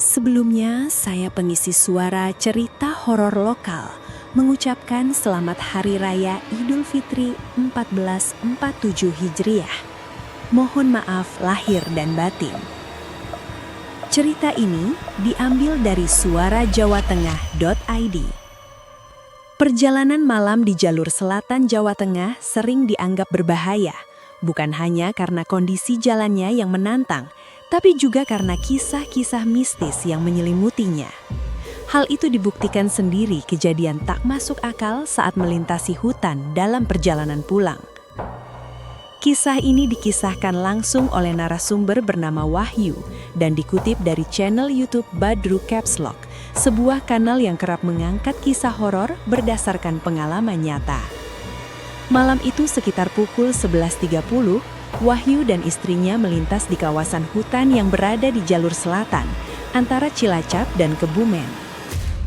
Sebelumnya, saya pengisi suara cerita horor lokal mengucapkan selamat Hari Raya Idul Fitri 1447 Hijriah. Mohon maaf lahir dan batin. Cerita ini diambil dari suarajawatengah.id. Perjalanan malam di jalur selatan Jawa Tengah sering dianggap berbahaya, bukan hanya karena kondisi jalannya yang menantang, tapi juga karena kisah-kisah mistis yang menyelimutinya. Hal itu dibuktikan sendiri kejadian tak masuk akal saat melintasi hutan dalam perjalanan pulang. Kisah ini dikisahkan langsung oleh narasumber bernama Wahyu dan dikutip dari channel YouTube Badru Caps Lock, sebuah kanal yang kerap mengangkat kisah horor berdasarkan pengalaman nyata. Malam itu sekitar pukul 11.30, Wahyu dan istrinya melintas di kawasan hutan yang berada di jalur selatan, antara Cilacap dan Kebumen.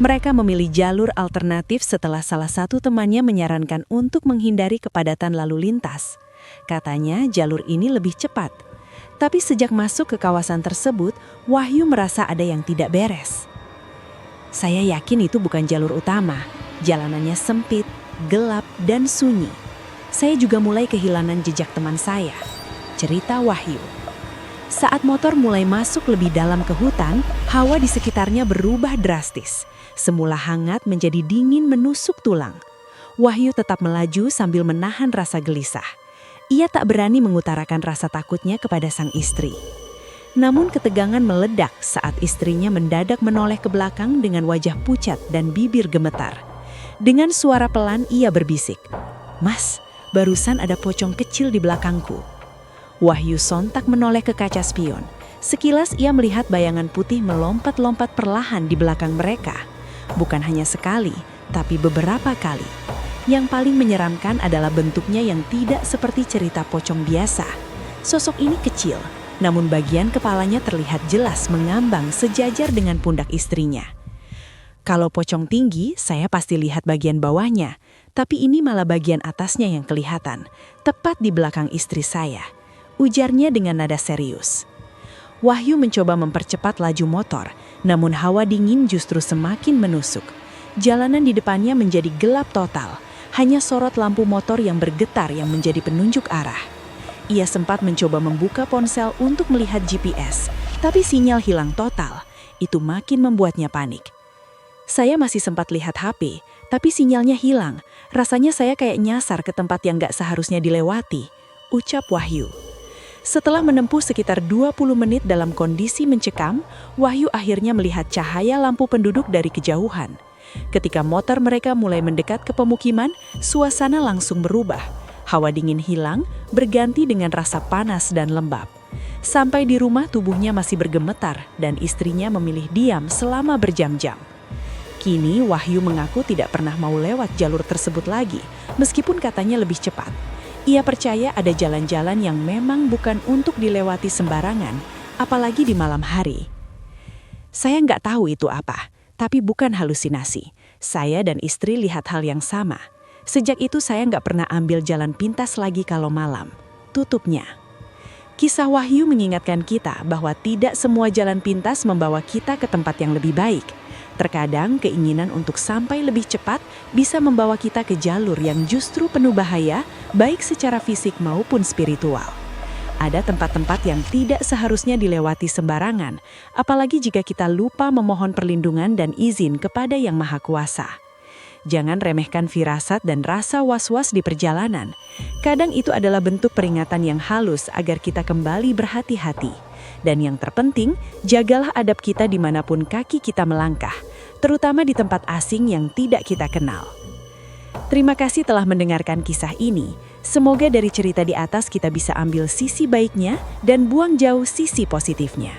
Mereka memilih jalur alternatif setelah salah satu temannya menyarankan untuk menghindari kepadatan lalu lintas. Katanya jalur ini lebih cepat. Tapi sejak masuk ke kawasan tersebut, Wahyu merasa ada yang tidak beres. Saya yakin itu bukan jalur utama. Jalanannya sempit, gelap, dan sunyi. Saya juga mulai kehilangan jejak teman saya. Cerita Wahyu. Saat motor mulai masuk lebih dalam ke hutan, hawa di sekitarnya berubah drastis. Semula hangat menjadi dingin menusuk tulang. Wahyu tetap melaju sambil menahan rasa gelisah. Ia tak berani mengutarakan rasa takutnya kepada sang istri. Namun ketegangan meledak saat istrinya mendadak menoleh ke belakang dengan wajah pucat dan bibir gemetar. Dengan suara pelan ia berbisik, "Mas, barusan ada pocong kecil di belakangku." Wahyu sontak menoleh ke kaca spion. Sekilas ia melihat bayangan putih melompat-lompat perlahan di belakang mereka. Bukan hanya sekali, tapi beberapa kali. Yang paling menyeramkan adalah bentuknya yang tidak seperti cerita pocong biasa. Sosok ini kecil, namun bagian kepalanya terlihat jelas mengambang sejajar dengan pundak istrinya. Kalau pocong tinggi, saya pasti lihat bagian bawahnya, tapi ini malah bagian atasnya yang kelihatan, tepat di belakang istri saya, ujarnya dengan nada serius. Wahyu mencoba mempercepat laju motor, namun hawa dingin justru semakin menusuk. Jalanan di depannya menjadi gelap total. Hanya sorot lampu motor yang bergetar yang menjadi penunjuk arah. Ia sempat mencoba membuka ponsel untuk melihat GPS, tapi sinyal hilang total. Itu makin membuatnya panik. Saya masih sempat lihat HP, tapi sinyalnya hilang. Rasanya saya kayak nyasar ke tempat yang gak seharusnya dilewati, ucap Wahyu. Setelah menempuh sekitar 20 menit dalam kondisi mencekam, Wahyu akhirnya melihat cahaya lampu penduduk dari kejauhan. Ketika motor mereka mulai mendekat ke pemukiman, suasana langsung berubah. Hawa dingin hilang, berganti dengan rasa panas dan lembab. Sampai di rumah tubuhnya masih bergemetar dan istrinya memilih diam selama berjam-jam. Kini Wahyu mengaku tidak pernah mau lewat jalur tersebut lagi, meskipun katanya lebih cepat. Ia percaya ada jalan-jalan yang memang bukan untuk dilewati sembarangan, apalagi di malam hari. Saya nggak tahu itu apa. Tapi bukan halusinasi. Saya dan istri lihat hal yang sama. Sejak itu saya nggak pernah ambil jalan pintas lagi kalau malam. Tutupnya. Kisah Wahyu mengingatkan kita bahwa tidak semua jalan pintas membawa kita ke tempat yang lebih baik. Terkadang keinginan untuk sampai lebih cepat bisa membawa kita ke jalur yang justru penuh bahaya, baik secara fisik maupun spiritual. Ada tempat-tempat yang tidak seharusnya dilewati sembarangan, apalagi jika kita lupa memohon perlindungan dan izin kepada Yang Maha Kuasa. Jangan remehkan firasat dan rasa was-was di perjalanan. Kadang itu adalah bentuk peringatan yang halus agar kita kembali berhati-hati. Dan yang terpenting, jagalah adab kita dimanapun kaki kita melangkah, terutama di tempat asing yang tidak kita kenal. Terima kasih telah mendengarkan kisah ini. Semoga dari cerita di atas kita bisa ambil sisi baiknya dan buang jauh sisi positifnya.